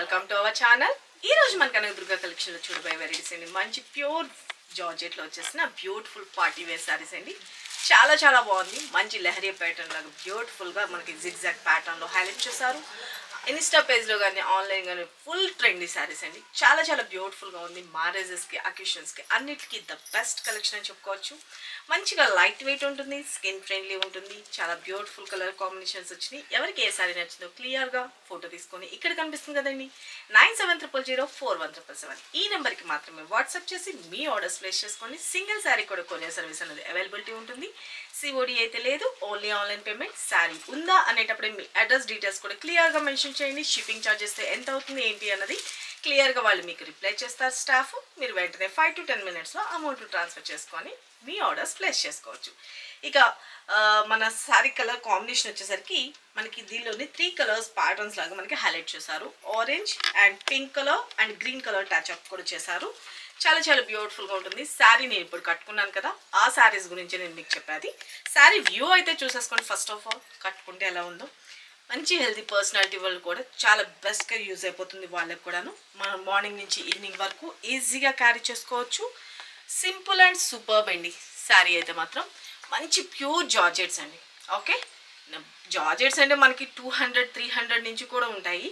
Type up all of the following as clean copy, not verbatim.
Welcome to our channel. ఈ రోజు మన కనకదుర్గ కలెక్షన్ లో చూడబోయే వెరైటీస్ అండి. మంచి ప్యూర్ జార్జెట్ లో వచ్చేసిన బ్యూటిఫుల్ పార్టీ వేర్ సారీస్ అండి. చాలా చాలా బాగుంది. మంచి లెహరియా ప్యాటర్న్ లాగా బ్యూటిఫుల్ గా మనకి జిగ్జాగ్ ప్యాటర్న్ లో హైలైట్ చేశారు. ఇన్స్టా పేజ్ లో కానీ ఆన్లైన్ కానీ ఫుల్ ట్రెండీ సారీస్ అండి. చాలా చాలా బ్యూటిఫుల్ గా ఉంది. మ్యారేజెస్ కి అకేషన్స్ కి అన్నిటికీ ద బెస్ట్ కలెక్షన్ అని చెప్పుకోవచ్చు. మంచిగా లైట్ వెయిట్ ఉంటుంది, స్కిన్ ఫ్రెండ్లీ ఉంటుంది. చాలా బ్యూటిఫుల్ కలర్ కాంబినేషన్స్ వచ్చినాయి. ఎవరికి ఏ సారీ నచ్చిందో క్లియర్ గా ఫోటో తీసుకొని ఇక్కడ కనిపిస్తుంది కదండి 9700041777 ఈ నెంబర్కి మాత్రమే వాట్సాప్ చేసి మీ ఆర్డర్స్ ప్లేస్ చేసుకోండి. సింగిల్ శారీ కూడా కొరియర్ సర్వీస్ అనేది అవైలబిలిటీ ఉంటుంది. సిఓడి అయితే లేదు, ఓన్లీ ఆన్లైన్ పేమెంట్. శారీ ఉందా అనేటప్పుడే మీ అడ్రస్ డీటెయిల్స్ కూడా క్లియర్గా మెన్షన్ చేయండి. షిప్పింగ్ ఛార్జెస్ ఎంత అవుతుంది ఏంటి అన్నది క్లియర్గా వాళ్ళు మీకు రిప్లై చేస్తారు స్టాఫ్. మీరు వెంటనే 5 to 10 minutesలో అమౌంట్ ట్రాన్స్ఫర్ చేసుకొని మీ ఆర్డర్స్ ప్లేస్ చేసుకోవచ్చు. ఇక మన శారీ కలర్ కాంబినేషన్ వచ్చేసరికి మనకి దీనిలోని 3 కలర్స్ ప్యాటర్న్స్ లాగా మనకి హైలైట్ చేశారు. Orange and pink colour and green colour touch up కూడా చేశారు. చాలా చాలా బ్యూటిఫుల్గా ఉంటుంది. శారీ నేను ఇప్పుడు కట్టుకున్నాను కదా, ఆ శారీస్ గురించి నేను మీకు చెప్పేది. శారీ వ్యూ అయితే చూసేసుకోండి. ఫస్ట్ ఆఫ్ ఆల్ కట్టుకుంటే ఎలా ఉందో. మంచి హెల్తీ పర్సనాలిటీ వాళ్ళు కూడా చాలా బెస్ట్గా యూజ్ అయిపోతుంది. వాళ్ళకి కూడాను మనం మార్నింగ్ నుంచి ఈవినింగ్ వరకు ఈజీగా క్యారీ చేసుకోవచ్చు. సింపుల్ అండ్ సూపర్బ్ అండి. శారీ అయితే మాత్రం మంచి ప్యూర్ జార్జెట్స్ అండి. ఓకే, జార్జెట్స్ అంటే మనకి 200-300 నుంచి కూడా ఉంటాయి.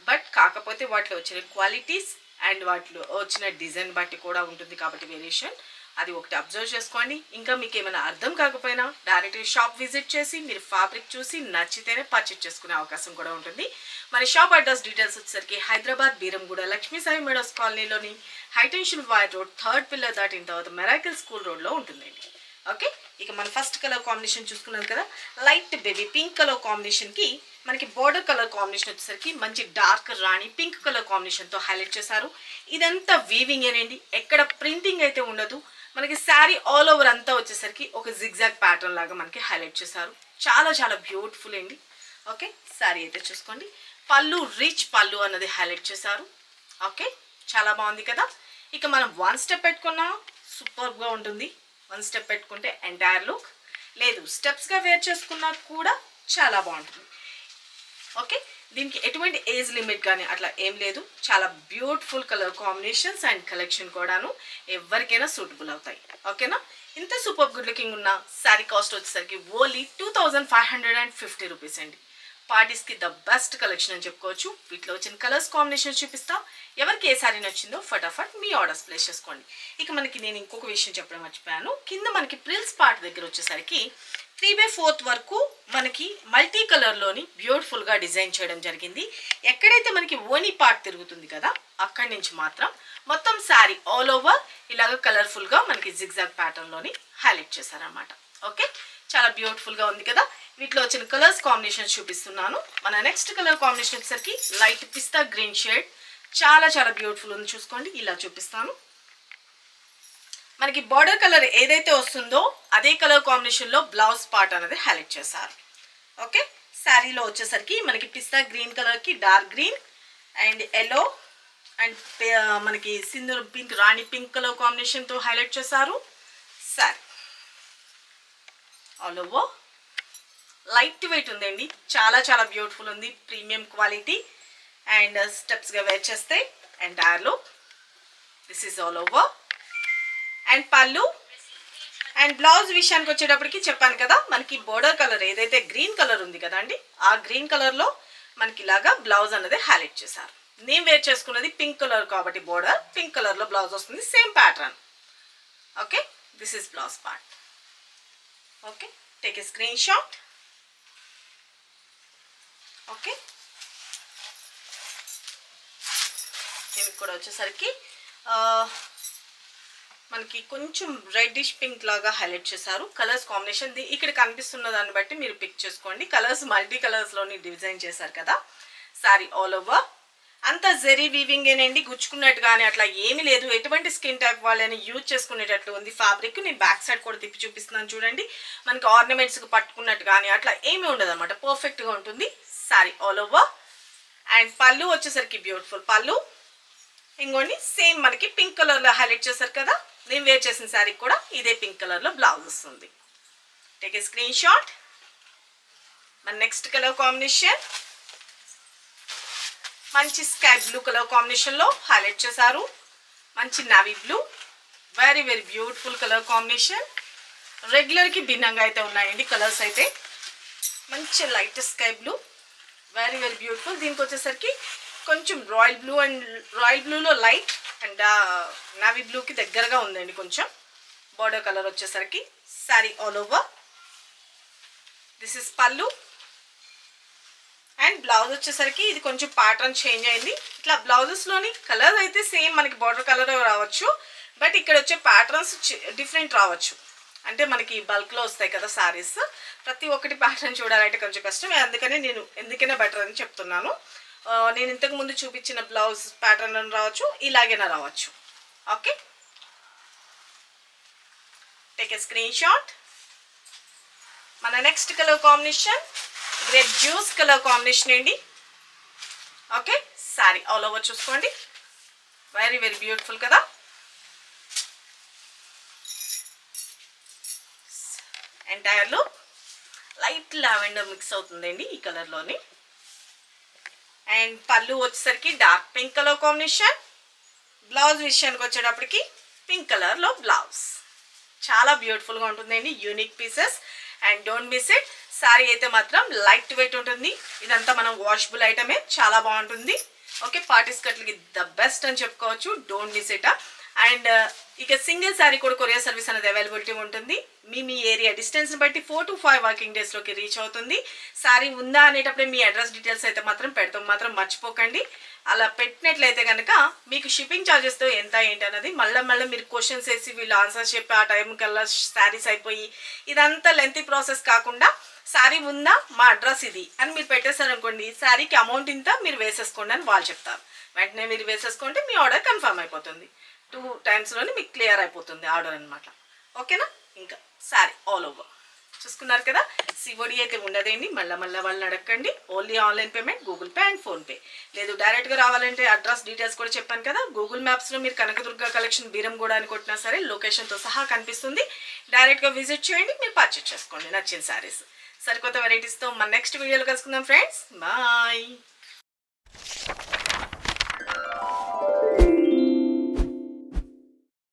బట్ కాకపోతే వాటిలో వచ్చిన క్వాలిటీస్ అండ్ వాటిలో వచ్చిన డిజైన్ బట్టి కూడా ఉంటుంది కాబట్టి వేరియేషన్ అది ఒకటి అబ్జర్వ్ చేసుకోండి. ఇంకా మీకు ఏమైనా అర్థం కాకపోయినా డైరెక్ట్గా షాప్ విజిట్ చేసి మీరు ఫ్యాబ్రిక్ చూసి నచ్చితేనే పర్చేజ్ చేసుకునే అవకాశం కూడా ఉంటుంది. మరి షాప్ అడ్రస్ డీటెయిల్స్ వచ్చేసరికి హైదరాబాద్ బీరంగూడ లక్ష్మీ సాయి మేడోస్ కాలనీలోని high tension wire road 3rd pillar దాటిన తర్వాత మెరాకిల్ స్కూల్ రోడ్లో ఉంటుందండి. ఓకే, ఇక మన ఫస్ట్ కలర్ కాంబినేషన్ చూసుకున్నాం కదా, లైట్ బేబీ పింక్ కలర్ కాంబినేషన్కి మనకి బోర్డర్ కలర్ కాంబినేషన్ వచ్చేసరికి మంచి డార్క్ రాణి పింక్ కలర్ కాంబినేషన్తో హైలైట్ చేశారు. ఇదంతా వీవింగ్ ఏనండి, ఎక్కడ ప్రింటింగ్ అయితే ఉండదు. మనకి శారీ ఆల్ ఓవర్ అంతా వచ్చేసరికి ఒక జిగ్జాగ్ ప్యాటర్న్ లాగా మనకి హైలైట్ చేశారు. చాలా చాలా బ్యూటిఫుల్ అండి. ఓకే, శారీ అయితే చూసుకోండి. పళ్ళు రిచ్ పళ్ళు అన్నది హైలైట్ చేశారు. ఓకే, చాలా బాగుంది కదా. ఇక మనం 1 స్టెప్ పెట్టుకున్నా సూపర్గా ఉంటుంది. 1 స్టెప్ పెట్టుకుంటే ఎంటైర్ లుక్, లేదు స్టెప్స్గా వేర్ చేసుకున్నా కూడా చాలా బాగుంటుంది. ఓకే, దీనికి ఎటువంటి ఏజ్ లిమిట్ కానీ అట్లా ఏం లేదు. చాలా beautiful colour combinations and collection కూడాను ఎవరికైనా సూటబుల్ అవుతాయి. ఓకేనా, ఇంత సూపర్ గుడ్ లుకింగ్ ఉన్న శారీ కాస్ట్ వచ్చేసరికి ఓన్లీ 2550 రూపీస్ అండి. పార్టీస్కి ద బెస్ట్ కలెక్షన్ అని చెప్పుకోవచ్చు. వీటిలో వచ్చిన కలర్స్ కాంబినేషన్ చూపిస్తా. ఎవరికి ఏ శారీ నచ్చిందో ఫటాఫట్ మీ ఆర్డర్స్ ప్లేస్ చేసుకోండి. ఇక మనకి నేను ఇంకొక విషయం చెప్పడం మర్చిపోయాను. కింద మనకి ప్రిల్స్ పార్ట్ దగ్గర వచ్చేసరికి 3/4 వరకు మనకి మల్టీ కలర్లోని బ్యూటిఫుల్గా డిజైన్ చేయడం జరిగింది. ఎక్కడైతే మనకి ఓనీ పార్ట్ తిరుగుతుంది కదా, అక్కడి నుంచి మాత్రం మొత్తం శారీ ఆల్ ఓవర్ ఇలాగ కలర్ఫుల్గా మనకి జిగ్జాగ్ ప్యాటర్న్లోని హైలైట్ చేశారనమాట. ఓకే, చాలా బ్యూటిఫుల్గా ఉంది కదా. వీటిలో వచ్చిన కలర్స్ కాంబినేషన్స్ చూపిస్తున్నాను. మన నెక్స్ట్ కలర్ కాంబినేషన్ వచ్చేసరికి లైట్ పిస్తా గ్రీన్ షేడ్. చాలా చాలా బ్యూటిఫుల్ ఉంది. చూసుకోండి, ఇలా చూపిస్తాను. మనకి బార్డర్ కలర్ ఏదైతే వస్తుందో అదే కలర్ కాంబినేషన్లో బ్లౌజ్ పార్ట్ అనేది హైలైట్ చేశారు. ఓకే, శారీలో వచ్చేసరికి మనకి పిస్తా గ్రీన్ కలర్కి dark green and yellow and మనకి సింధూర్ పింక్ రాణి పింక్ కలర్ కాంబినేషన్తో హైలైట్ చేశారు. Sari all over light weight ఉందండి. చాలా చాలా బ్యూటిఫుల్ ఉంది. ప్రీమియం క్వాలిటీ అండ్ స్టెప్స్గా వేర్ చేస్తే ఎంటైర్లో this is all over. And పళ్ళు అండ్ బ్లౌజ్ విషయానికి వచ్చేటప్పటికి చెప్పాను కదా, మనకి బోర్డర్ కలర్ ఏదైతే గ్రీన్ కలర్ ఉంది కదా అండి, ఆ గ్రీన్ కలర్లో మనకి ఇలాగా బ్లౌజ్ అన్నది హైలైట్ చేశారు. నేను వేర్ చేసుకున్నది పింక్ కలర్ కాబట్టి బోర్డర్ పింక్ కలర్లో బ్లౌజ్ వస్తుంది. Same pattern. Okay, this is blouse part. Okay, take a screen shot. Okay, దీనికి కూడా వచ్చేసరికి మనకి కొంచెం రెడ్డిష్ పింక్ లాగా హైలైట్ చేశారు. కలర్స్ కాంబినేషన్ ఇక్కడ కనిపిస్తున్న దాన్ని బట్టి మీరు పిక్ చేసుకోండి. కలర్స్ మల్టీ కలర్స్లోని డిజైన్ చేశారు కదా. శారీ ఆల్ ఓవర్ అంతా జెరీ వీవింగ్ ఏనండి, గుచ్చుకున్నట్టు కానీ అట్లా ఏమీ లేదు. ఎటువంటి స్కిన్ టైప్ వాళ్ళని యూజ్ చేసుకునేటట్లు ఉంది ఫ్యాబ్రిక్. నేను బ్యాక్ సైడ్ కూడా తిప్పి చూపిస్తున్నాను చూడండి. మనకి ఆర్నమెంట్స్కి పట్టుకున్నట్టు కానీ అట్లా ఏమీ ఉండదు అనమాట. పర్ఫెక్ట్గా ఉంటుంది శారీ ఆల్ ఓవర్. అండ్ పళ్ళు వచ్చేసరికి బ్యూటిఫుల్ పళ్ళు. ఇంకోండి సేమ్ మనకి పింక్ కలర్లో హైలైట్ చేశారు కదా, నేను వేర్ చేసిన శారీ కూడా ఇదే పింక్ కలర్లో బ్లౌజ్ వస్తుంది. Take a screenshot. మన నెక్స్ట్ కలర్ కాంబినేషన్ మంచి స్కై బ్లూ కలర్ కాంబినేషన్లో హైలైట్ చేశారు. మంచి navy blue, very very beautiful colour combination. రెగ్యులర్కి భిన్నంగా అయితే ఉన్నాయండి కలర్స్ అయితే. మంచి light sky blue, very very beautiful. దీనికి వచ్చేసరికి కొంచెం రాయల్ బ్లూ అండ్ రాయల్ బ్లూలో లైట్ అండ్ నావీ బ్లూకి దగ్గరగా ఉందండి కొంచెం. బార్డర్ కలర్ వచ్చేసరికి sari all over. This is పళ్ళు అండ్ బ్లౌజ్ వచ్చేసరికి ఇది కొంచెం ప్యాటర్న్ చేంజ్ అయింది. ఇట్లా బ్లౌజెస్లోని కలర్ అయితే సేమ్ మనకి బార్డర్ కలర్ రావచ్చు, బట్ ఇక్కడ వచ్చే ప్యాటర్న్స్ డిఫరెంట్ రావచ్చు. అంటే మనకి బల్క్లో వస్తాయి కదా శారీస్, ప్రతి ఒక్కటి ప్యాటర్న్ చూడాలంటే కొంచెం కష్టం. అందుకనే నేను ఎందుకైనా బెటర్ అని చెప్తున్నాను. నేను ఇంతకు ముందు చూపించిన బ్లౌజ్ ప్యాటర్న్ అని రావచ్చు, ఇలాగైనా రావచ్చు. Okay, take a screenshot. మన next colour combination grape juice colour combination అండి. ఓకే, సారీ ఆల్ ఓవర్ చూసుకోండి, వెరీ వెరీ బ్యూటిఫుల్ కదా. ఎంటైర్లో లైట్ లావెండర్ మిక్స్ అవుతుందండి ఈ కలర్లోని. అండ్ పళ్ళు వచ్చేసరికి dark pink colour combination. Blouse విషయానికి వచ్చేటప్పటికి పింక్ కలర్లో బ్లౌజ్. చాలా బ్యూటిఫుల్గా ఉంటుందండి, unique pieces. And don't miss it. Sari అయితే మాత్రం లైట్ వెయిట్ ఉంటుంది. ఇదంతా మనం వాషబుల్ ఐటమే, చాలా బాగుంటుంది. ఓకే, పార్టీస్ కట్లకి ద బెస్ట్ అని చెప్పుకోవచ్చు. Don't miss it. అండ్ ఇక సింగిల్ శారీ కూడా కొరియర్ సర్వీస్ అనేది అవైలబిలిటీ ఉంటుంది. మీ ఏరియా డిస్టెన్స్ని బట్టి 4 to 5 వర్కింగ్ డేస్లోకి రీచ్ అవుతుంది. శారీ ఉందా అనేటప్పుడే మీ అడ్రస్ డీటెయిల్స్ అయితే మాత్రం పెడతాం, మాత్రం మర్చిపోకండి. అలా పెట్టినట్లయితే కనుక మీకు షిప్పింగ్ ఛార్జెస్తో ఎంత ఏంటి అన్నది మళ్ళీ మీరు క్వశ్చన్స్ వేసి వీళ్ళు ఆన్సర్స్ చెప్పి ఆ టైం కల్లా శారీస్ అయిపోయి ఇదంతా లెంతీ ప్రాసెస్ కాకుండా శారీ ఉందా, మా అడ్రస్ ఇది అని మీరు పెట్టేశారనుకోండి, శారీకి అమౌంట్ ఇంత మీరు వేసేసుకోండి అని వాళ్ళు చెప్తారు. వెంటనే మీరు వేసేసుకుంటే మీ ఆర్డర్ కన్ఫర్మ్ అయిపోతుంది. 2 times మీకు క్లియర్ అయిపోతుంది ఆర్డర్ అనమాట. ఓకేనా. ఇంకా శారీ ఆల్ ఓవర్ చూసుకున్నారు కదా. సిఓడి అయితే ఉండదండి, మళ్ళీ వాళ్ళని అడగండి. Only online payment, Google pay and PhonePe. లేదు డైరెక్ట్గా రావాలంటే అడ్రస్ డీటెయిల్స్ కూడా చెప్పాను కదా. గూగుల్ మ్యాప్స్లో మీరు కనకదుర్గ కలెక్షన్ బీరంగూడ అని కొట్టినా సరే లొకేషన్తో సహా కనిపిస్తుంది. డైరెక్ట్గా విజిట్ చేయండి, మీరు పర్చేస్ చేసుకోండి నచ్చిన శారీస్. సరికొత్త వెరైటీస్తో మన నెక్స్ట్ వీడియోలో కలుసుకుందాం ఫ్రెండ్స్. బాయ్.